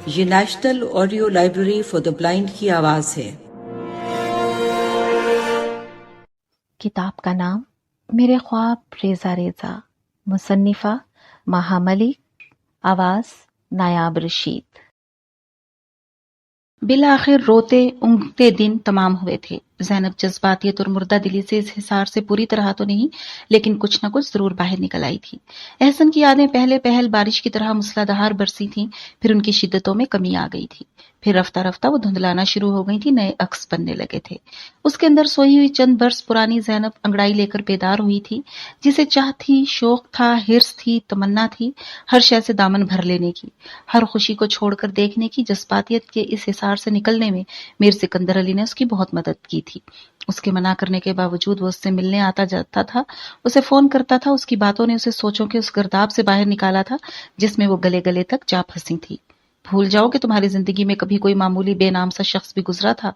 یہ national audio library for the blind کی آواز ہے۔ کتاب کا نام میرے خواب ریزہ ریزہ، مصنفہ ماہا ملک، آواز نایاب رشید۔ بالآخر روتے اونگتے دن تمام ہوئے تھے۔ زینب جذباتیت اور مردہ دلی سے اس حصار سے پوری طرح تو نہیں، لیکن کچھ نہ کچھ ضرور باہر نکل آئی تھی۔ احسن کی یادیں پہلے پہل بارش کی طرح مسلا دھار برسی تھیں، پھر ان کی شدتوں میں کمی آ گئی تھی، پھر رفتہ رفتہ وہ دھندلانا شروع ہو گئی تھی، نئے عکس بننے لگے تھے۔ اس کے اندر سوئی ہوئی چند برس پرانی زینب انگڑائی لے کر بیدار ہوئی تھی، جسے چاہ تھی، شوق تھا، حرص تھی، تمنا تھی، ہر شے سے دامن بھر لینے کی، ہر خوشی کو چھوڑ کر دیکھنے کی۔ جذباتیت کے اس حصار سے نکلنے میں میر سکندر علی نے اس کی بہت مدد کی تھی۔ اس کے منع کرنے کے باوجود وہ اس سے ملنے آتا جاتا تھا، اسے فون کرتا تھا۔ اس کی باتوں نے اسے سوچوں کے اس گرداب سے باہر نکالا تھا جس میں وہ گلے گلے تک جا پھنسی تھی۔ بھول جاؤ کہ تمہاری زندگی میں کبھی کوئی معمولی بے نام سا شخص بھی گزرا تھا،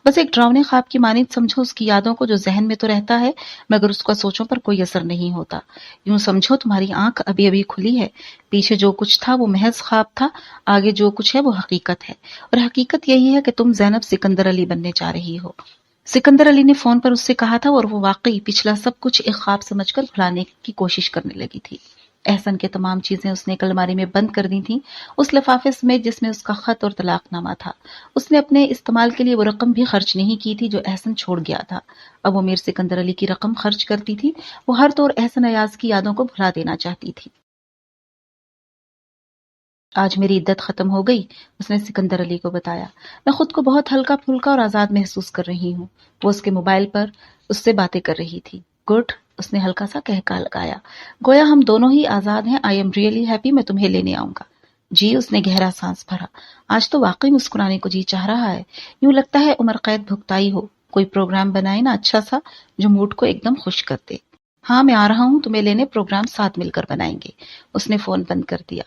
بس ایک ڈراؤنے خواب کی مانند سمجھو اس کی یادوں کو، جو ذہن میں تو رہتا ہے مگر اس کا سوچوں پر کوئی اثر نہیں ہوتا۔ یوں سمجھو تمہاری آنکھ ابھی ابھی کھلی ہے، پیچھے جو کچھ تھا وہ محض خواب تھا، آگے جو کچھ ہے وہ حقیقت ہے، اور حقیقت یہی ہے کہ تم زینب سکندر علی بننے جا رہی ہو۔ سکندر علی نے فون پر اس سے کہا تھا، اور وہ واقعی پچھلا سب کچھ ایک خواب سمجھ کر بھلانے کی کوشش کرنے لگی تھی۔ احسن کے تمام چیزیں اس نے ایک الماری میں بند کر دی تھیں، اس لفافے سمیت جس میں اس کا خط اور طلاق نامہ تھا۔ اس نے اپنے استعمال کے لیے وہ رقم بھی خرچ نہیں کی تھی جو احسن چھوڑ گیا تھا۔ اب وہ میر سکندر علی کی رقم خرچ کرتی تھی، وہ ہر طور احسن ایاز کی یادوں کو بھلا دینا چاہتی تھی۔ آج میری عدت ختم ہو گئی، اس نے سکندر علی کو بتایا۔ میں خود کو بہت ہلکا پھلکا اور آزاد محسوس کر رہی ہوں۔ وہ اس کے موبائل پر اس سے باتیں کر رہی تھی۔ گڈ، اس نے ہلکا سا کہکا لگایا، گویا ہم دونوں ہی آزاد ہیں۔ آئی ایم ریئلی ہیپی، میں تمہیں لینے آؤں گا۔ جی، اس نے گہرا سانس بھرا۔ آج تو واقعی مسکرانے کو جی چاہ رہا ہے، یوں لگتا ہے عمر قید بھگتائی ہو۔ کوئی پروگرام بنائے نا اچھا سا، جو موڈ کو ایک دم خوش کر دے۔ ہاں، میں آ رہا ہوں تمہیں لینے، پروگرام ساتھ مل کر بنائیں گے۔ اس نے فون بند کر دیا۔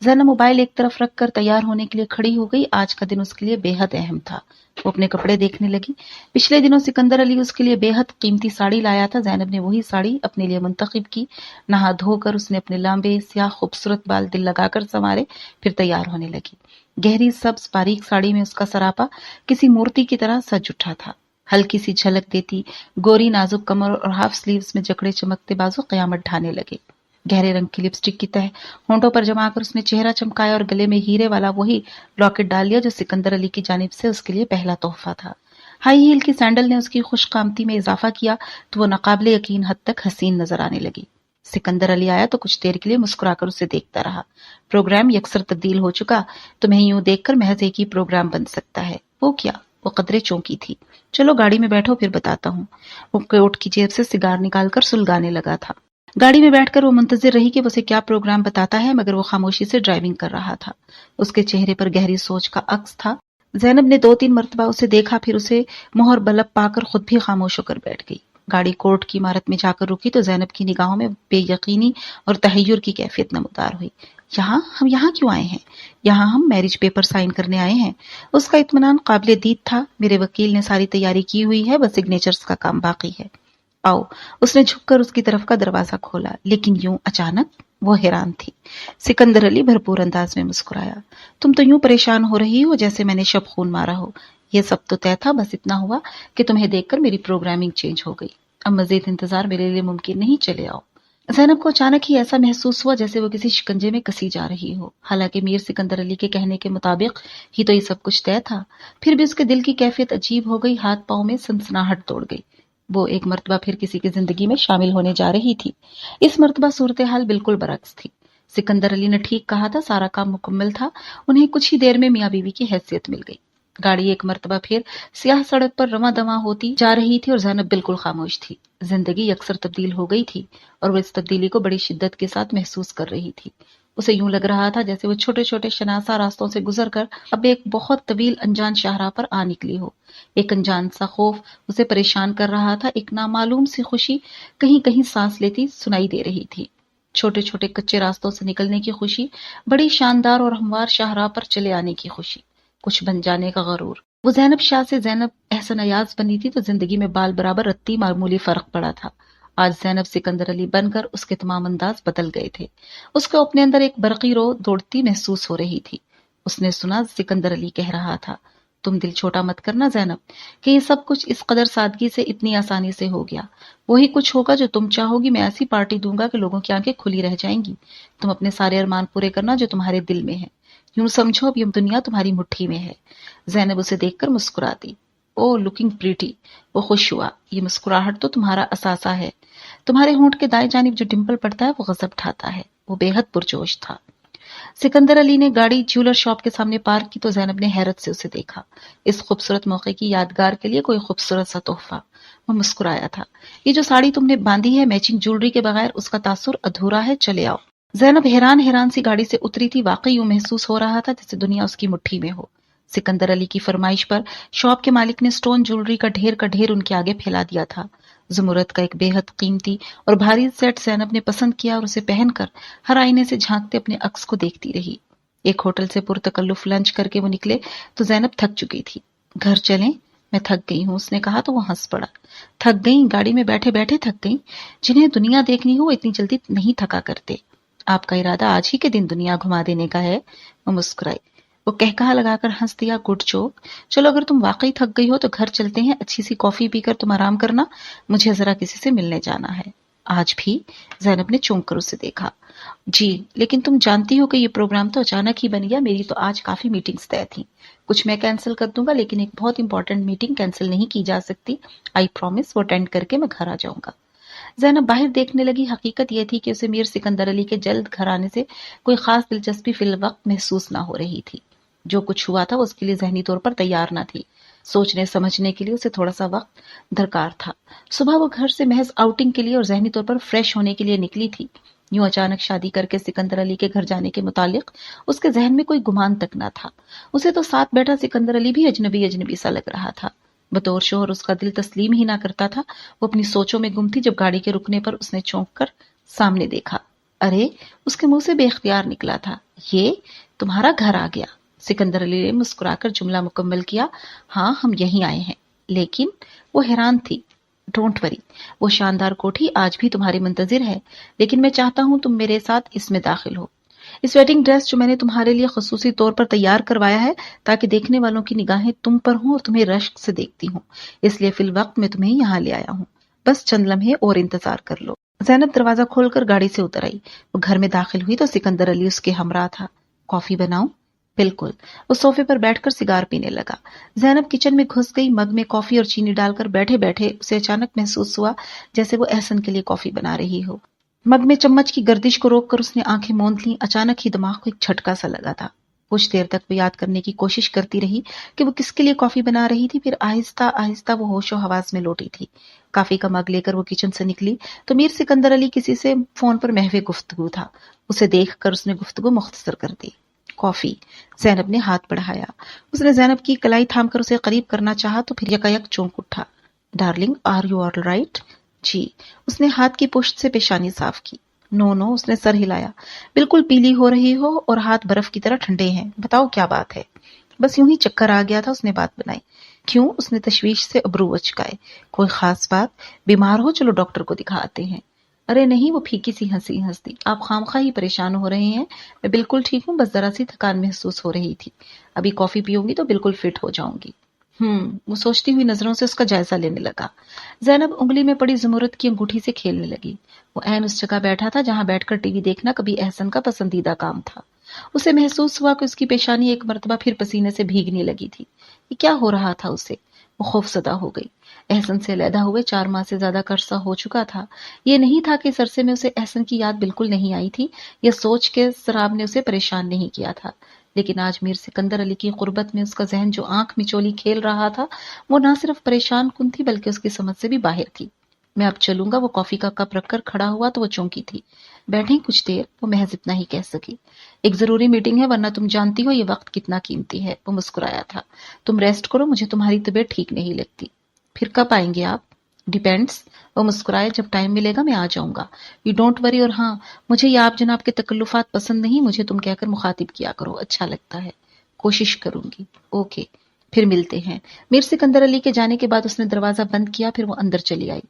زینب موبائل ایک طرف رکھ کر تیار ہونے کے لیے کھڑی ہو گئی۔ آج کا دن اس کے لیے بے حد اہم تھا۔ وہ اپنے کپڑے دیکھنے لگی۔ پچھلے دنوں سکندر علی اس کے لیے بے حد قیمتی ساڑی لایا تھا، زینب نے وہی ساڑی اپنے لیے منتخب کی۔ نہا دھو کر اس نے اپنے لمبے سیاہ خوبصورت بال دل لگا کر سنوارے، پھر تیار ہونے لگی۔ گہری سبز باریک ساڑی میں اس کا سراپا کسی مورتی کی طرح سج اٹھا تھا۔ ہلکی سی جھلک دیتی گوری نازک کمر اور ہاف سلیوز میں جکڑے چمکتے بازو قیامت ڈھانے لگے۔ گہرے رنگ کی لپسٹک کی تہ ہونٹوں پر جما کر اس نے چہرہ چمکایا اور گلے میں ہیرے والا وہی لاکٹ ڈال لیا جو سکندر علی کی جانب سے اس کے لیے پہلا تحفہ تھا۔ ہائی ہیل کی سینڈل نے اس کی خوش قامتی میں اضافہ کیا تو وہ ناقابل یقین حد تک حسین نظر آنے لگی۔ سکندر علی آیا تو کچھ دیر کے لیے مسکرا کر اسے دیکھتا رہا۔ پروگرام یکسر تبدیل ہو چکا، تمہیں یوں دیکھ کر محض ایک ہی پروگرام بن سکتا ہے۔ وہ کیا؟ وہ قدرے چونکی تھی۔ چلو گاڑی میں بیٹھو، پھر بتاتا ہوں۔ وہ کوٹ کی جیب سے سگار نکال کر سلگانے لگا تھا۔ گاڑی میں بیٹھ کر وہ منتظر رہی کہ وہ اسے کیا پروگرام بتاتا ہے، مگر وہ خاموشی سے ڈرائیونگ کر رہا تھا۔ اس کے چہرے پر گہری سوچ کا عکس تھا۔ زینب نے 2-3 مرتبہ اسے دیکھا، پھر اسے مہر بلب پا کر خود بھی خاموش ہو کر بیٹھ گئی۔ گاڑی کورٹ کی عمارت میں جا کر رکی تو زینب کی نگاہوں میں بے یقینی اور تحیر کی کیفیت نمودار ہوئی۔ ہم یہاں کیوں آئے ہیں؟ یہاں ہم میرج پیپر سائن کرنے آئے ہیں۔ اس کا اطمینان قابل دید تھا۔ میرے وکیل نے ساری تیاری کی ہوئی ہے، بس سگنیچرز کا کام باقی ہے۔ آؤ، اس نے جھک کر اس کی طرف کا دروازہ کھولا، لیکن یوں اچانک وہ حیران تھی۔ سکندر علی بھرپور انداز میں مسکرایا۔ تم تو یوں پریشان ہو رہی ہو جیسے میں نے شب خون مارا ہو۔ یہ سب تو طے تھا، بس اتنا ہوا کہ تمہیں دیکھ کر میری پروگرامنگ چینج ہو گئی۔ اب مزید انتظار میرے لیے ممکن نہیں، چلے آؤ۔ زینب کو اچانک ہی ایسا محسوس ہوا جیسے وہ کسی شکنجے میں کسی جا رہی ہو، حالانکہ میر سکندر علی کے کہنے کے مطابق ہی تو یہ سب کچھ طے تھا۔ پھر بھی اس کے دل کی کیفیت عجیب ہو گئی، ہاتھ پاؤں میں سنسناہٹ دوڑ گئی۔ وہ ایک مرتبہ پھر کسی کی زندگی میں شامل ہونے جا رہی تھی۔ اس مرتبہ صورتحال بالکل برعکس تھی۔ سکندر علی نے ٹھیک کہا تھا، سارا کام مکمل تھا، انہیں کچھ ہی دیر میں میاں بیوی کی حیثیت مل گئی۔ گاڑی ایک مرتبہ پھر سیاہ سڑک پر رواں دواں ہوتی جا رہی تھی اور زینب بالکل خاموش تھی۔ زندگی یکسر تبدیل ہو گئی تھی اور وہ اس تبدیلی کو بڑی شدت کے ساتھ محسوس کر رہی تھی۔ اسے یوں لگ رہا تھا جیسے وہ چھوٹے چھوٹے شناسا راستوں سے گزر کر اب ایک بہت طویل انجان شاہراہ پر آ نکلی ہو۔ ایک انجان سا خوف اسے پریشان کر رہا تھا، ایک نامعلوم سی خوشی کہیں کہیں سانس لیتی سنائی دے رہی تھی۔ چھوٹے چھوٹے کچے راستوں سے نکلنے کی خوشی، بڑی شاندار اور ہموار شاہراہ پر چلے آنے کی خوشی، کچھ بن جانے کا غرور۔ وہ زینب شاہ سے زینب احسن ایاز بنی تھی تو زندگی میں بال برابر رتی معمولی فرق پڑا تھا۔ آج زینب سکندر علی بن کر اس کے تمام انداز بدل گئے تھے۔ اس کو اپنے اندر ایک برقی رو دوڑتی محسوس ہو رہی تھی۔ اس نے سنا سکندر علی کہہ رہا تھا، تم دل چھوٹا مت کرنا زینب کہ یہ سب کچھ اس قدر سادگی سے اتنی آسانی سے ہو گیا۔ وہی کچھ ہوگا جو تم چاہو گی، میں ایسی پارٹی دوں گا کہ لوگوں کی آنکھیں کھلی رہ جائیں گی۔ تم اپنے سارے ارمان پورے کرنا جو تمہارے دل میں ہے۔ یوں سمجھو اب یہ دنیا تمہاری مٹھی میں ہے۔ زینب اسے دیکھ کر مسکرا دی۔ او لکنگ پریٹی، وہ خوش ہوا۔ یہ مسکراہٹ تو تمہارا اثاثہ ہے۔ تمہارے ہونٹ کے دائیں جانب جو ڈمپل پڑتا ہے وہ غضب ٹھاتا ہے۔ وہ بے حد پرجوش تھا۔ سکندر علی نے گاڑی جیولر شاپ کے سامنے پارک کی تو زینب نے حیرت سے اسے دیکھا۔ اس خوبصورت موقع کی یادگار کے لیے کوئی خوبصورت سا تحفہ۔ وہ مسکرایا تھا۔ یہ جو ساڑی تم نے باندھی ہے میچنگ جولری کے بغیر، اس کا تاثر ادھورا ہے، چلے آؤ۔ زینب حیران سی گاڑی سے اتری تھی۔ واقعی یوں محسوس ہو رہا تھا جیسے دنیا اس کی مٹھی میں ہو۔ سکندر علی کی فرمائش پر شاپ کے مالک نے سٹون جولری کا ڈھیر ان کے آگے پھیلا دیا تھا۔ زمرد کا ایک بے حد قیمتی اور بھاری سیٹ زینب نے پسند کیا اور اسے پہن کر ہر آئینے سے جھانکتے اپنے عکس کو دیکھتی رہی۔ ایک ہوٹل سے پرتکلف لنچ کر کے وہ نکلے تو زینب تھک چکی تھی۔ گھر چلیں، میں تھک گئی ہوں، اس نے کہا تو وہ ہنس پڑا۔ تھک گئی؟ گاڑی میں بیٹھے بیٹھے تھک گئی؟ جنہیں دنیا دیکھنی ہو وہ اتنی جلدی نہیں تھکا کرتے۔ آپ کا ارادہ آج ہی کے دن دنیا گھما دینے کا ہے؟ وہ مسکرائی۔ وہ کہا لگا کر ہنس دیا۔ Good joke. چلو اگر تم واقعی تھک گئی ہو تو گھر چلتے ہیں، اچھی سی کافی پی کر تم آرام کرنا، مجھے ذرا کسی سے ملنے جانا ہے۔ آج بھی؟ زینب نے چونک کر اسے دیکھا۔ جی، لیکن تم جانتی ہو کہ یہ پروگرام تو اچانک ہی بن گیا۔ میری تو آج کافی میٹنگز طے تھیں۔ کچھ میں کینسل کر دوں گا لیکن ایک بہت امپورٹنٹ میٹنگ کینسل نہیں کی جا سکتی۔ آئی پرومس وہ اٹینڈ کر کے میں گھر آ جاؤں گا۔ زینب باہر دیکھنے لگی۔ حقیقت یہ تھی کہ اسے میر سکندر علی کے جلد گھر آنے سے کوئی خاص دلچسپی فی الوقت محسوس نہ ہو رہی تھی۔ جو کچھ ہوا تھا وہ اس کے لیے ذہنی طور پر تیار نہ تھی۔ سوچنے سمجھنے کے لیے اسے تھوڑا سا وقت درکار تھا۔ صبح وہ گھر سے محض آؤٹنگ کے لیے اور ذہنی طور پر فریش ہونے کے لیے نکلی تھی۔ یوں اچانک شادی کر کے سکندر علی کے گھر جانے کے متعلق اس کے ذہن میں کوئی گمان تک نہ تھا۔ اسے تو ساتھ بیٹھا سکندر علی بھی اجنبی سا لگ رہا تھا۔ بطور شوہر اس کا دل تسلیم ہی نہ کرتا تھا۔ وہ اپنی سوچوں میں گم تھی جب گاڑی کے رکنے پر اس نے چونک کر سامنے دیکھا۔ ارے، اس کے منہ سے بے اختیار نکلا تھا، یہ تمہارا گھر آ گیا۔ سکندر علی نے مسکرا کر جملہ مکمل کیا۔ ہاں، ہم یہیں آئے ہیں۔ لیکن وہ حیران تھی۔ ڈونٹ وری، وہ شاندار کوٹھی آج بھی تمہاری منتظر ہے، لیکن میں چاہتا ہوں تم میرے ساتھ اس میں داخل ہو۔ اس ویڈنگ ڈریس جو میں نے تمہارے لیے خصوصی طور پر تیار کروایا ہے تاکہ دیکھنے والوں کی نگاہیں تم پر ہوں اور تمہیں رشک سے دیکھتی ہوں، اس لیے فی الوقت میں تمہیں یہاں لے آیا ہوں۔ بس چند لمحے اور انتظار کر لو۔ زینب دروازہ کھول کر گاڑی سے اتر آئی۔ وہ گھر میں داخل ہوئی تو سکندر علی اس کے ہمراہ تھا۔ کافی بناؤں؟ بالکل۔ وہ صوفے پر بیٹھ کر سگار پینے لگا۔ زینب کچن میں گھس گئی۔ مگ میں کافی اور چینی ڈال کر بیٹھے بیٹھے اسے اچانک محسوس ہوا جیسے وہ احسن کے لیے کافی بنا رہی ہو۔ مگ میں چمچ کی گردش کو روک کر اس نے آنکھیں موند لیں۔ اچانک ہی دماغ کو ایک جھٹکا سا لگا تھا۔ کچھ دیر تک وہ یاد کرنے کی کوشش کرتی رہی کہ وہ کس کے لیے کافی بنا رہی تھی، پھر آہستہ آہستہ وہ ہوش و حواس میں لوٹی تھی۔ کافی کا مگ لے کر وہ کچن سے نکلی تو میر سکندر علی کسی سے فون پر محو گفتگو تھا۔ اسے دیکھ کر اس نے گفتگو مختصر کر دی۔ کافی؟ زینب نے ہاتھ بڑھایا۔ اس نے زینب کی کلائی تھام کر اسے قریب کرنا چاہا تو پھر یکایک چونک اٹھا۔ Darling, are you all right? جی۔ اس نے ہاتھ کی پشت سے پیشانی صاف کی۔ نو، اس نے سر ہلایا۔ بالکل پیلی ہو رہی ہو اور ہاتھ برف کی طرح ٹھنڈے ہیں۔ بتاؤ کیا بات ہے؟ بس یوں ہی چکر آ گیا تھا، اس نے بات بنائی۔ کیوں؟ اس نے تشویش سے ابرو اچکائے۔ کوئی خاص بات؟ بیمار ہو؟ چلو ڈاکٹر کو دکھاتے ہیں۔ ارے نہیں، وہ پھیکی سی ہنسی ہنس دی۔ آپ خامخواہ ہی پریشان ہو رہے ہیں، میں بالکل ٹھیک ہوں، بس ذرا سی تھکان محسوس ہو رہی تھی۔ ابھی کافی پیوں گی تو بالکل فٹ ہو جاؤں گی۔ وہ سوچتی ہوئی نظروں سے اس کا جائزہ لینے لگا۔ زینب انگلی میں پڑی زمرد کی انگوٹھی سے کھیلنے لگی۔ وہ عین اس جگہ بیٹھا تھا جہاں بیٹھ کر ٹی وی دیکھنا کبھی احسن کا پسندیدہ کام تھا۔ اسے محسوس ہوا کہ اس کی پیشانی ایک مرتبہ پھر پسینے سے بھیگنے لگی تھی۔ یہ کیا ہو رہا تھا اسے؟ وہ خوفزدہ ہو گئی۔ احسن سے علیحدہ ہوئے 4 ماہ سے زیادہ کا عرصہ ہو چکا تھا۔ یہ نہیں تھا کہ اس عرصے میں اسے احسن کی یاد بالکل نہیں آئی تھی، یہ سوچ کے سراب نے اسے پریشان نہیں کیا تھا، لیکن آج میر سکندر علی کی قربت میں اس کا ذہن جو آنکھ مچولی کھیل رہا تھا وہ نہ صرف پریشان کن تھی بلکہ اس کی سمجھ سے بھی باہر تھی۔ میں اب چلوں گا۔ وہ کافی کا کپ رکھ کر کھڑا ہوا تو وہ چونکی تھی۔ بیٹھیں کچھ دیر، وہ محض اتنا ہی کہہ سکی۔ ایک ضروری میٹنگ ہے، ورنہ تم جانتی ہو یہ وقت کتنا قیمتی ہے۔ وہ مسکرایا تھا۔ تم ریسٹ کرو، مجھے تمہاری طبیعت ٹھیک نہیں لگتی۔ پھر کب آئیں گے آپ؟ ڈیپینڈس۔ وہ مسکرائے۔ جب ٹائم ملے گا میں آ جاؤں گا۔ You don't worry. اور ہاں، مجھے یہ آپ جناب کے تکلفات پسند نہیں، مجھے تم کہہ کر مخاطب کیا کرو، اچھا لگتا ہے۔ کوشش کروں گی۔ اوکے، پھر ملتے ہیں۔ میر سکندر علی کے جانے کے بعد اس نے دروازہ بند کیا، پھر وہ اندر چلی آئی۔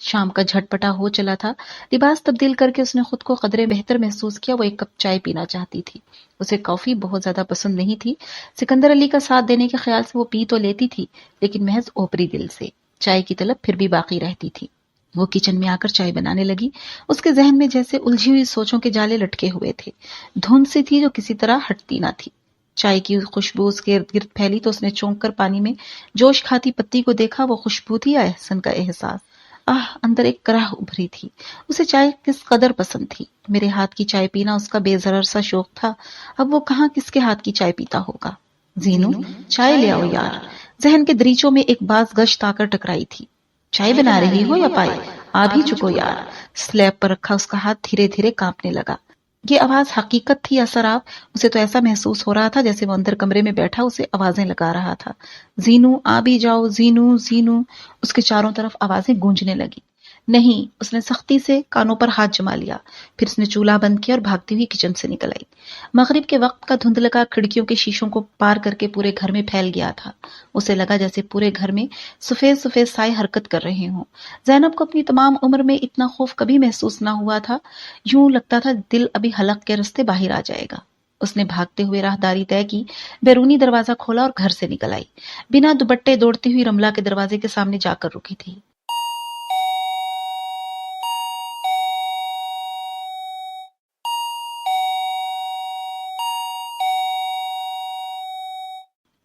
شام کا جھٹپٹا ہو چلا تھا. لباس تبدیل کر کے اس نے خود کو قدرے بہتر محسوس کیا. وہ ایک کپ چائے پینا چاہتی تھی. اسے کافی بہت زیادہ پسند نہیں تھی. سکندر علی کا ساتھ دینے کے خیال سے وہ پی تو لیتی تھی لیکن محض اوپری دل سے. چائے کی طلب پھر بھی باقی رہتی تھی. وہ کچن میں آ کر چائے بنانے لگی. اس کے ذہن میں جیسے الجھی ہوئی سوچوں کے جالے لٹکے ہوئے تھے. دھند سی تھی جو کسی طرح ہٹتی نہ تھی. چائے کی خوشبو اس کے ارد گرد پھیلی تو اس نے چونک کر پانی میں جوش کھاتی پتی کو دیکھا. وہ خوشبو تھی یا احسن کا احساس؟ اندر ایک کرہ ابھری تھی. اسے چائے کس قدر پسند تھی. میرے ہاتھ کی چائے پینا اس کا بے ضرر سا شوق تھا. اب وہ کہاں کس کے ہاتھ کی چائے پیتا ہوگا. زینو چائے لے آؤ یار. ذہن کے دریچوں میں ایک باز گشت آ کر ٹکرائی تھی. چائے بنا رہی ہو یا پائی؟ آ بھی چکو یار. سلیب پر رکھا اس کا ہاتھ دھیرے دھیرے کانپنے لگا. یہ آواز حقیقت تھی یا سراب؟ اسے تو ایسا محسوس ہو رہا تھا جیسے وہ اندر کمرے میں بیٹھا اسے آوازیں لگا رہا تھا. زینو آ بھی جاؤ. زینو زینو. اس کے چاروں طرف آوازیں گونجنے لگی. نہیں. اس نے سختی سے کانوں پر ہاتھ جما لیا. پھر اس نے چولہا بند کیا اور بھاگتی ہوئی کچن سے نکل آئی. مغرب کے وقت کا دھندلکا کھڑکیوں کے شیشوں کو پار کر کے پورے گھر میں پھیل گیا تھا. اسے لگا جیسے پورے گھر میں سفید سفید سائے حرکت کر رہے ہوں. زینب کو اپنی تمام عمر میں اتنا خوف کبھی محسوس نہ ہوا تھا. یوں لگتا تھا دل ابھی حلق کے رستے باہر آ جائے گا. اس نے بھاگتے ہوئے راہداری طے کی. بیرونی دروازہ کھولا اور گھر سے نکل آئی. بنا دوپٹے دوڑتی ہوئی رملہ کے دروازے کے سامنے جا کر رکی تھی.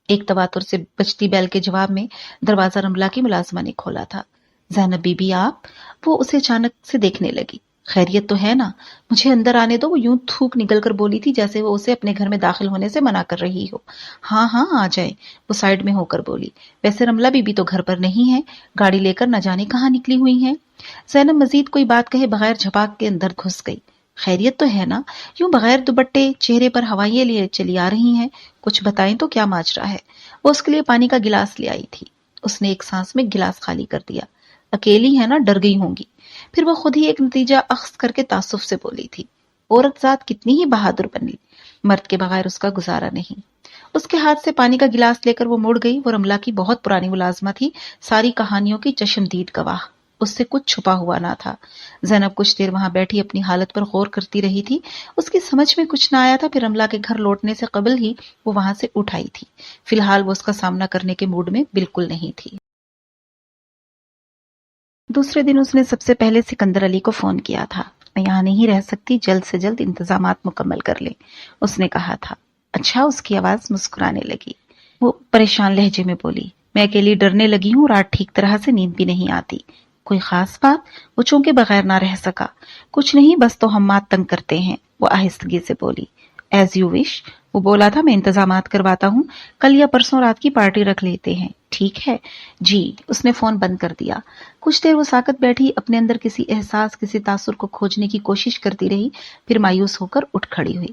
ایک تواتر سے بجتی بیل کے جواب میں دروازہ رملہ کی ملازمہ نے کھولا تھا. زینب بی بی آپ؟ وہ اسے اچانک سے دیکھنے لگی. خیریت تو ہے نا؟ مجھے اندر آنے دو. وہ یوں تھوک نکل کر بولی تھی جیسے وہ اسے اپنے گھر میں داخل ہونے سے منع کر رہی ہو. ہاں ہاں آ جائیں. وہ سائڈ میں ہو کر بولی. ویسے رملہ بی بی تو گھر پر نہیں ہے. گاڑی لے کر نہ جانے کہاں نکلی ہوئی ہیں. زینب مزید کوئی بات کہے بغیر جھپاک کے اندر گھس گئی. خیریت تو ہے نا؟ یوں بغیر دوپٹے چہرے پر ہوائیں لیے چلی آ رہی ہیں. کچھ بتائیں تو کیا ماجرا ہے. وہ اس کے لیے پانی کا گلاس لے آئی تھی. اس نے ایک سانس میں گلاس خالی کر دیا. اکیلی ہے نا؟ ڈر گئی ہوں گی. پھر وہ خود ہی ایک نتیجہ اخذ کر کے تعصب سے بولی تھی. عورت ذات کتنی ہی بہادر بنی. مرد کے بغیر اس کا گزارا نہیں. اس کے ہاتھ سے پانی کا گلاس لے کر وہ مڑ گئی. وہ رملہ کی بہت پرانی ملازمہ تھی. ساری کہانیوں کی چشمدید گواہ. اس سے کچھ چھپا ہوا نہ تھا. زینب کچھ دیر وہاں بیٹھی اپنی حالت پر غور کرتی رہی تھی. اس کی سمجھ میں کچھ نہ آیا تھا. پھر رملہ کے گھر لوٹنے سے قبل ہی وہ وہاں سے اٹھ آئی تھی. فی الحال وہ اس کا سامنا کرنے کے موڈ میں بالکل نہیں تھی. دوسرے دن اس نے سب سے پہلے سکندر علی کو فون کیا تھا. میں یہاں نہیں رہ سکتی. جلد سے جلد انتظامات مکمل کر لیں. اس نے کہا تھا. اچھا. اس کی آواز مسکرانے لگی. وہ پریشان لہجے میں بولی. میں اکیلی ڈرنے لگی ہوں. رات ٹھیک طرح سے نیند بھی نہیں آتی. کوئی خاص بات؟ وہ چونکہ بغیر نہ رہ سکا. کچھ نہیں. بس توہمات تنگ کرتے ہیں. وہ آہستگی سے بولی. As you wish. وہ بولا تھا. میں انتظامات کرواتا ہوں. کل یا پرسوں رات کی پارٹی رکھ لیتے ہیں. ٹھیک ہے جی. اس نے فون بند کر دیا. کچھ دیر وہ ساکت بیٹھی اپنے اندر کسی احساس کسی تاثر کو کھوجنے کی کوشش کرتی رہی. پھر مایوس ہو کر اٹھ کھڑی ہوئی.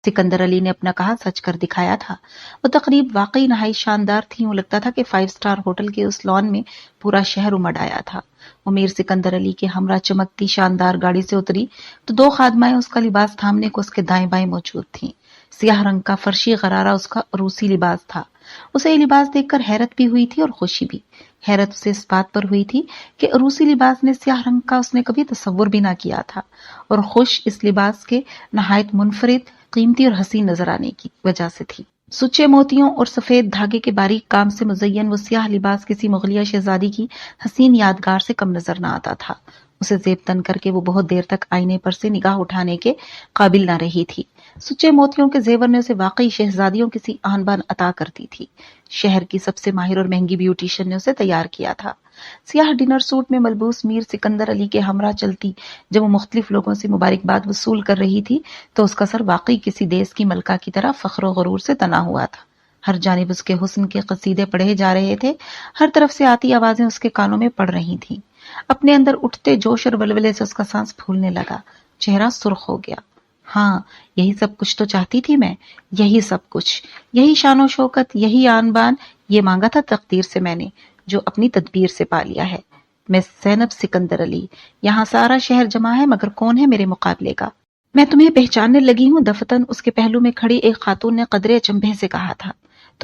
سکندر علی نے اپنا کہا سچ کر دکھایا تھا. وہ تقریب واقعی نہایت شاندار تھی. وہ لگتا تھا کہ 5 اسٹار ہوٹل کے اس لان میں پورا شہر امڈ آیا تھا. وہ میر سکندر علی کے ہمراہ چمکتی شاندار گاڑی سے اتری تو 2 خادمائیں اس کا لباس تھامنے کو اس کے دائیں بائیں موجود تھیں. سیاہ رنگ کا فرشی غرارہ اس کا عروسی لباس تھا. اسے یہ لباس دیکھ کر حیرت بھی ہوئی تھی اور خوشی بھی. حیرت اسے اس بات پر ہوئی تھی کہ عروسی لباس میں سیاہ رنگ کا اس نے کبھی تصور بھی نہ کیا تھا. اور خوش اس لباس کے نہایت منفرد قیمتی اور حسین نظر آنے کی وجہ سے تھی. سچے موتیوں اور سفید دھاگے کے باریک کام سے مزین وہ سیاہ لباس کسی مغلیہ شہزادی کی حسین یادگار سے کم نظر نہ آتا تھا. اسے زیب تن کر کے وہ بہت دیر تک آئینے پر سے نگاہ اٹھانے کے قابل نہ رہی تھی. سچے موتیوں کے زیور نے اسے واقعی شہزادیوں کسی آن بان عطا کرتی تھی. شہر کی سب سے ماہر اور مہنگی بیوٹیشن نے اسے تیار کیا تھا. سیاہ ڈنر سوٹ میں ملبوس میر سکندر علی کے ہمراہ چلتی جب وہ مختلف لوگوں سے مبارکباد وصول کر رہی تھی تو اس کا سر واقعی کسی دیس کی ملکہ کی طرح فخر و غرور سے تنا ہوا تھا. ہر جانب اس کے حسن کے قصیدے پڑھے جا رہے تھے. ہر طرف سے آتی آوازیں اس کے کانوں میں پڑ رہی تھیں. اپنے اندر اٹھتے جوش اور ولولے سے اس کا سانس پھولنے لگا. چہرہ سرخ ہو گیا. ہاں یہی سب کچھ تو چاہتی تھی میں. یہی سب کچھ. یہی شان و شوکت. یہی آن بان. یہ مانگا تھا تقدیر سے میں نے جو اپنی تدبیر سے پا لیا ہے. میں زینب سکندر علی. یہاں سارا شہر جمع ہے مگر کون ہے میرے مقابلے کا؟ میں تمہیں پہچاننے لگی ہوں. دفتن اس کے پہلو میں کھڑی ایک خاتون نے قدرے اچنبھے سے کہا تھا.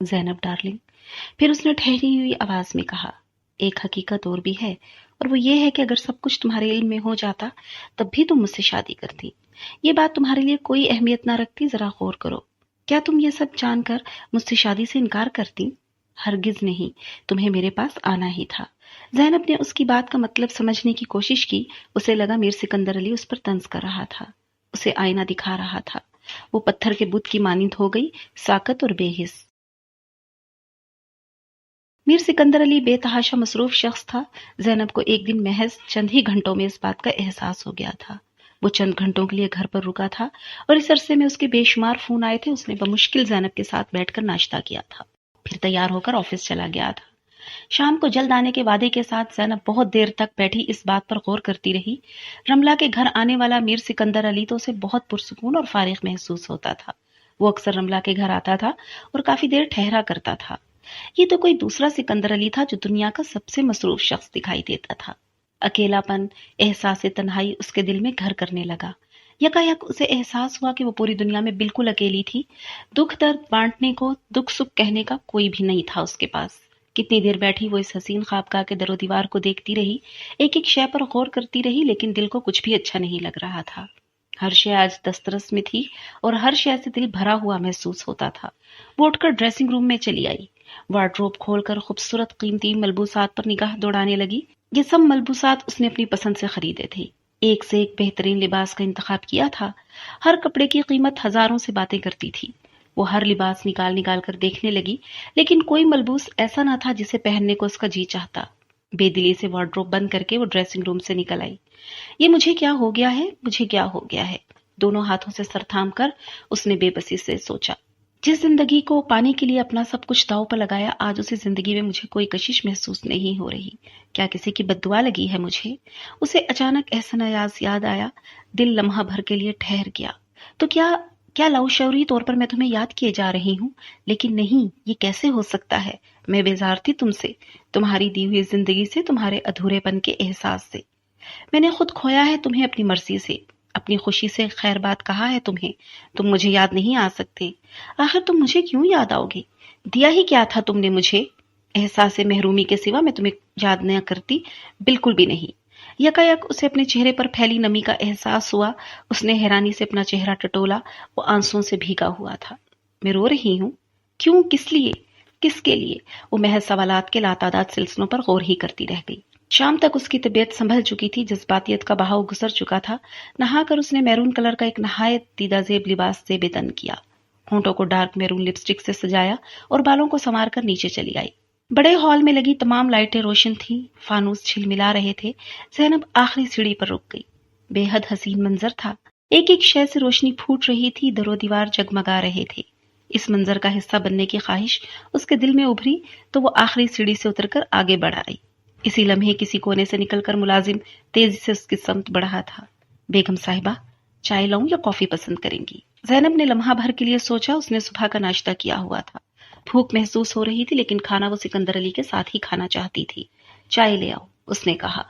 زینب ڈارلنگ، پھر اس نے ٹھہری ہوئی آواز میں کہا، ایک حقیقت اور بھی ہے، اور وہ یہ ہے کہ اگر سب کچھ تمہارے علم میں ہو جاتا تب بھی تم مجھ سے شادی کرتی۔ یہ بات تمہارے لیے کوئی اہمیت نہ رکھتی، ذرا غور کرو۔ کیا تم یہ سب جان کر مجھ سے شادی سے انکار کرتی؟ ہرگز نہیں، تمہیں میرے پاس آنا ہی تھا۔ زینب نے اس کی بات کا مطلب سمجھنے کی کوشش کی۔ اسے لگا میر سکندر علی اس پر طنز کر رہا تھا، اسے آئینہ دکھا رہا تھا۔ وہ پتھر کے بت کی مانند ہو گئی، ساکت اور بے حس۔ میر سکندر علی بے تحاشا مصروف شخص تھا۔ زینب کو ایک دن محض چند ہی گھنٹوں میں اس بات کا احساس ہو گیا تھا۔ وہ چند گھنٹوں کے لیے گھر پر رکا تھا اور اس عرصے میں اس کے بے شمار فون آئے تھے۔ اس نے بمشکل زینب کے ساتھ بیٹھ کر ناشتہ کیا تھا، پھر تیار ہو کر آفس چلا گیا تھا۔ شام کو جلد آنے کے وعدے کے ساتھ زینب بہت دیر تک بیٹھی اس بات پر غور کرتی رہی۔ رملہ کے گھر آنے والا میر سکندر علی تو اسے بہت پرسکون اور فارغ محسوس ہوتا تھا۔ وہ اکثر رملہ کے گھر آتا تھا اور کافی دیر ٹھہرا کرتا تھا۔ یہ تو کوئی دوسرا سکندر علی تھا جو دنیا کا سب سے مصروف شخص دکھائی دیتا تھا۔ اکیلا پن، احساس تنہائی اس کے دل میں گھر کرنے لگا۔ یکایک اسے احساس ہوا کہ وہ پوری دنیا میں بالکل اکیلی تھی۔ دکھ درد بانٹنے کو، دکھ سکھ کہنے کا کوئی بھی نہیں تھا اس کے پاس۔ کتنی دیر بیٹھی وہ اس حسین خوابگاہ کے در و دیوار کو دیکھتی رہی، ایک ایک شے پر غور کرتی رہی، لیکن دل کو کچھ بھی اچھا نہیں لگ رہا تھا۔ ہر شے آج دسترس میں تھی اور ہر شے سے دل بھرا ہوا محسوس ہوتا تھا۔ وہ اٹھ کر ڈریسنگ روم میں چلی آئی، وارڈروب کھول کر خوبصورت قیمتی ملبوسات پر نگاہ دوڑانے لگی۔ یہ سب ملبوسات اس نے اپنی پسند سے خریدے تھے۔ ایک سے ایک بہترین لباس کا انتخاب کیا تھا۔ ہر کپڑے کی قیمت ہزاروں سے باتیں کرتی تھی۔ وہ ہر لباس نکال کر دیکھنے لگی، لیکن کوئی ملبوس ایسا نہ تھا جسے پہننے کو اس کا جی چاہتا۔ بے دلی سے وارڈروب بند کر کے وہ ڈریسنگ روم سے نکل آئی۔ یہ مجھے کیا ہو گیا ہے، مجھے کیا ہو گیا ہے، دونوں ہاتھوں سے سر تھام کر اس نے بے بسی سے سوچا۔ جس زندگی کو پانے کے لیے اپنا سب کچھ داؤ پر لگایا، آج اسی زندگی میں مجھے کوئی کشش محسوس نہیں ہو رہی۔ کیا کسی کی بد دعا لگی ہے مجھے؟ اسے اچانک احسن ایاز یاد آیا۔ دل لمحہ بھر کے لیے ٹھہر گیا۔ تو کیا لاشعوری طور پر میں تمہیں یاد کیے جا رہی ہوں؟ لیکن نہیں، یہ کیسے ہو سکتا ہے؟ میں بیزار تھی تم سے، تمہاری دی ہوئی زندگی سے، تمہارے ادھورے پن کے احساس سے۔ میں نے خود کھویا ہے تمہیں اپنی مرضی سے، اپنی خوشی سے خیر بات کہا ہے تمہیں، تم مجھے یاد نہیں آ سکتے۔ آخر تم مجھے کیوں یاد آؤ گے؟ دیا ہی کیا تھا تم نے مجھے؟ احساس محرومی کے سوا میں تمہیں یاد نہ کرتی، بالکل بھی نہیں۔ یکایک اسے اپنے چہرے پر پھیلی نمی کا احساس ہوا۔ اس نے حیرانی سے اپنا چہرہ ٹٹولا، وہ آنسوؤں سے بھیگا ہوا تھا۔ میں رو رہی ہوں؟ کیوں؟ کس لیے؟ کس کے لیے؟ وہ محض سوالات کے لاتعداد سلسلوں پر غور ہی کرتی رہ گئی۔ شام تک اس کی طبیعت سنبھل چکی تھی، جذباتیت کا بہاؤ گزر چکا تھا۔ نہا کر اس نے میرون کلر کا ایک نہایت دیدہ زیب لباس سے بے تن کیا، ہونٹوں کو ڈارک میرون لپسٹک سے سجایا اور بالوں کو سنوار کر نیچے چلی آئی۔ بڑے ہال میں لگی تمام لائٹیں روشن تھیں، فانوس چھلملا رہے تھے۔ زینب آخری سیڑھی پر رک گئی۔ بے حد حسین منظر تھا۔ ایک ایک شے سے روشنی پھوٹ رہی تھی، در و دیوار جگمگا رہے تھے۔ اس منظر کا حصہ بننے کی خواہش اس کے دل میں ابھری تو وہ آخری سیڑھی سے اتر کر آگے بڑھ آئی۔ اسی لمحے کسی کونے سے نکل کر ملازم تیزی سے اس کی سمت بڑھا تھا۔ بیگم صاحبہ، چائے لاؤں یا کافی پسند کریں گی؟ زینب نے لمحہ بھر کے لیے سوچا۔ اس نے صبح کا ناشتہ کیا ہوا تھا، بھوک محسوس ہو رہی تھی، لیکن کھانا وہ سکندر علی کے ساتھ ہی کھانا چاہتی تھی۔ چائے لے آؤ، اس نے کہا،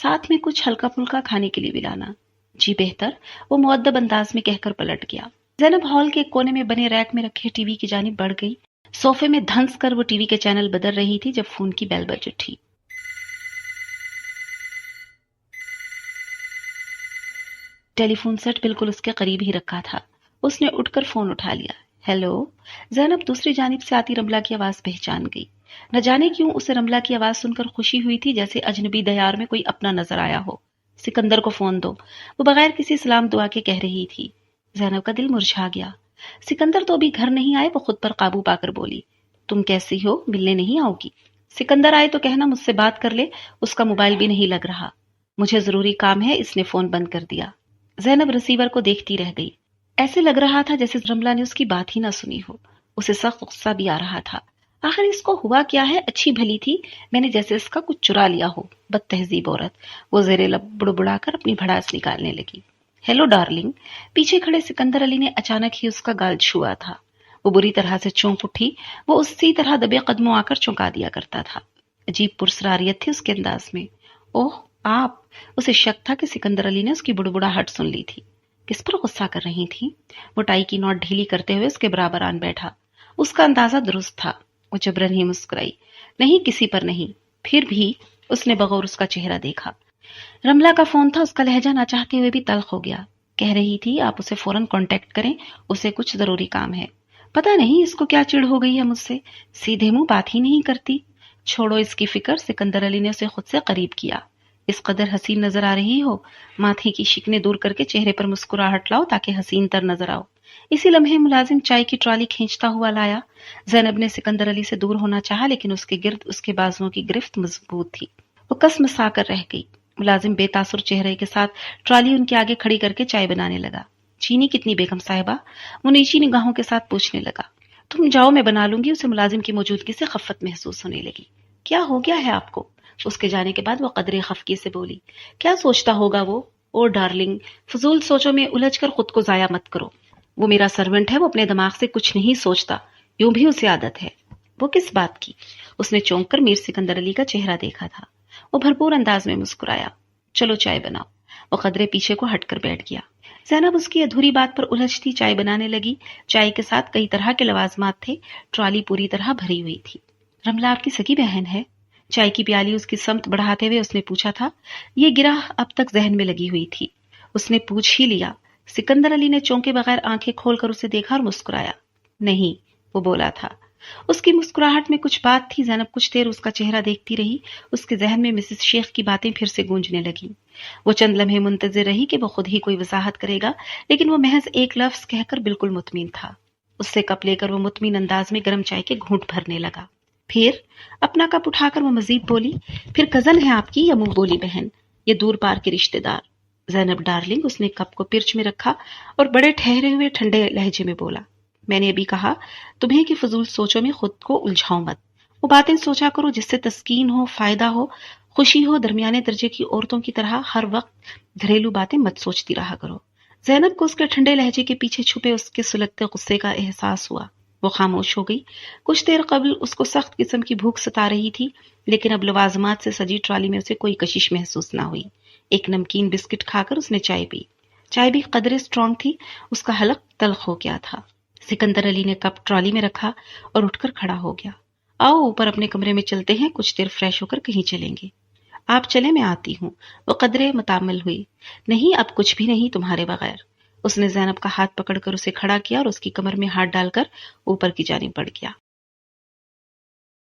ساتھ میں کچھ ہلکا پھلکا کھانے کے لیے بھی لانا۔ جی بہتر، وہ مؤدب انداز میں کہہ کر پلٹ گیا۔ زینب ہال کے کونے میں بنے ریک میں رکھے ٹی وی کی جانب بڑھ گئی۔ صوفے میں دھنس کر وہ ٹی وی کے چینل بدل رہی تھی جب فون کی بیل بج اٹھی۔ ٹیلی فون سیٹ بالکل اس کے قریب ہی رکھا تھا۔ اس نے اٹھ کر فون اٹھا لیا۔ ہیلو؟ زینب دوسری جانب سے آتی رملہ کی آواز پہچان گئی۔ نہ جانے کیوں اسے رملہ کی آواز سن کر خوشی ہوئی تھی، جیسے اجنبی دیار میں کوئی اپنا نظر آیا ہو۔ سکندر کو فون دو، وہ بغیر کسی سلام دعا کے کہہ رہی تھی۔ زینب کا دل مرجھا گیا۔ سکندر تو ابھی گھر نہیں آئے، وہ خود پر قابو پا کر بولی، تم کیسی ہو؟ ملنے نہیں آؤ گی؟ سکندر آئے تو کہنا مجھ سے بات کر لے، اس کا موبائل بھی نہیں لگ رہا۔ مجھے ضروری کام ہے، اس نے فون بند کر دیا۔ زینب ریسیور کو دیکھتی رہ گئی۔ ایسے لگ رہا تھا جیسے رملہ نے اس کی بات ہی نہ سنی ہو۔ اسے سخت غصہ بھی آ رہا تھا۔ آخر اس کو ہوا کیا ہے؟ اچھی بھلی تھی، میں نے جیسے اس کا کچھ چرا لیا ہو، بد تہذیب عورت۔ وہ زیر لب بڑبڑا کر اپنی بھڑاس نکالنے لگی۔ Hello darling. پیچھے کھڑے سکندر علی نے اچانک ہی اس کا گال چھوا تھا۔ وہ بری طرح سے چونک اٹھی۔ وہ اسی طرح دبے قدموں آ کر چونکا دیا کرتا تھا۔ عجیب پرسراریت تھی اس کے انداز میں۔ اوہ آپ! اسے شک تھا کہ سکندر علی نے اس کی بڑبڑاہٹ سن لی تھی۔ کس پر غصہ کر رہی تھی؟ وہ ٹائی کی نوٹ ڈھیلی کرتے ہوئے اس کے برابر آن بیٹھا۔ اس کا اندازہ درست تھا. وہ جبرن ہی مسکرائی. نہیں, کسی پر نہیں. پھر بھی اس نے بغور اس کا چہرہ دیکھا. رملہ کا فون تھا. اس کا لہجہ نہ چاہتے ہوئے بھی تلخ ہو گیا. کہہ رہی تھی آپ اسے فوراً کانٹیکٹ کریں, اسے کچھ ضروری کام ہے. پتہ نہیں اس کو کیا چڑ ہو گئی ہے مجھ سے, سیدھے منہ بات ہی نہیں کرتی. چھوڑو اس کی فکر. سکندر علی نے اسے خود سے قریب کیا. اس قدر حسین نظر آ رہی ہو, ماتھے کی شکنیں دور کر کے چہرے پر مسکراہٹ لاؤ تاکہ حسین تر نظر آؤ. اسی لمحے ملازم چائے کی ٹرالی کھینچتا ہوا لایا. زینب نے سکندر علی سے دور ہونا چاہا, لیکن اس کے گرد اس کے بازوؤں کی گرفت مضبوط تھی. وہ کس مسا کر رہ گئی. ملازم بے تاثر چہرے کے ساتھ ٹرالی ان کے آگے کھڑی کر کے چائے بنانے لگا. چینی کتنی بیگم صاحبہ؟ وہ نیچی نگاہوں کے ساتھ پوچھنے لگا. تم جاؤ, میں بنا لوں گی. اسے ملازم کی موجودگی سے خفت محسوس ہونے لگی. کیا ہو گیا ہے آپ کو؟ اس کے جانے کے بعد وہ قدرے خفگی سے بولی. کیا سوچتا ہوگا وہ؟ او ڈارلنگ, فضول سوچوں میں الجھ کر خود کو ضائع مت کرو. وہ میرا سرونٹ ہے, وہ اپنے دماغ سے کچھ نہیں سوچتا. یوں بھی اسے عادت ہے. وہ کس بات کی؟ اس نے چونک کر میر سکندر علی کا چہرہ دیکھا تھا. وہ بھرپور انداز میں مسکرایا. چلو چائے بناؤ. وہ قدرے پیچھے کو ہٹ کر بیٹھ گیا. زینب اس کی ادھوری بات پر الجھتی چائے بنانے لگی. چائے کے ساتھ کئی طرح کے لوازمات تھے. ٹرالی پوری طرح بھری ہوئی تھی. رملہ آپ کی سگی بہن ہے؟ چائے کی پیالی اس کی سمت بڑھاتے ہوئے اس نے پوچھا تھا. یہ گرہ اب تک ذہن میں لگی ہوئی تھی. اس نے پوچھ ہی لیا. سکندر علی نے چونکے بغیر آنکھیں کھول کر اسے دیکھا اور مسکرایا. نہیں, وہ بولا تھا. اس کی مسکراہٹ میں کچھ بات تھی. زینب کچھ دیر اس کا چہرہ دیکھتی رہی. اس کے ذہن میں مسز شیخ کی باتیں پھر سے گونجنے لگیں. وہ چند لمحے منتظر رہی کہ وہ خود ہی کوئی وضاحت کرے گا, لیکن وہ محض ایک لفظ کہہ کر بالکل مطمئن تھا. اس سے کپ لے کر وہ مطمئن انداز میں گرم چائے کے گھونٹ بھرنے لگا. پھر اپنا کپ اٹھا کر وہ مزید بولی. پھر کزن ہے آپ کی یا منہ بولی بہن, یہ دور پار کے رشتے دار؟ زینب ڈارلنگ, اس نے کپ کو پرچ میں رکھا اور بڑے ٹھہرے ہوئے ٹھنڈے لہجے میں بولا. میں نے ابھی کہا تمہیں کہ فضول سوچوں میں خود کو الجھاؤ مت. وہ باتیں سوچا کرو جس سے تسکین ہو, فائدہ ہو, خوشی ہو. درمیانے درجے کی عورتوں کی طرح ہر وقت گھریلو باتیں مت سوچتی رہا کرو. زینب کو اس کے ٹھنڈے لہجے کے پیچھے چھپے اس کے سلگتے غصے کا احساس ہوا. وہ خاموش ہو گئی. کچھ دیر قبل اس کو سخت قسم کی بھوک ستا رہی تھی, لیکن اب لوازمات سے سجی ٹرالی میں اسے کوئی کشش محسوس نہ ہوئی. ایک نمکین بسکٹ کھا کر اس نے چائے پی. چائے بھی قدرے اسٹرانگ تھی. اس کا حلق تلخ ہو گیا تھا. سکندر علی نے کپ ٹرالی میں رکھا اور اٹھ کر کھڑا ہو گیا. آؤ اوپر اپنے کمرے میں چلتے ہیں, کچھ دیر فریش ہو کر کہیں چلیں گے. آپ چلیں, میں آتی ہوں. وہ قدرے متامل ہوئی. نہیں, اب کچھ بھی نہیں تمہارے بغیر. اس نے زینب کا ہاتھ پکڑ کر اسے کھڑا کیا اور اس کی کمر میں ہاتھ ڈال کر اوپر کی جانب بڑھ گیا.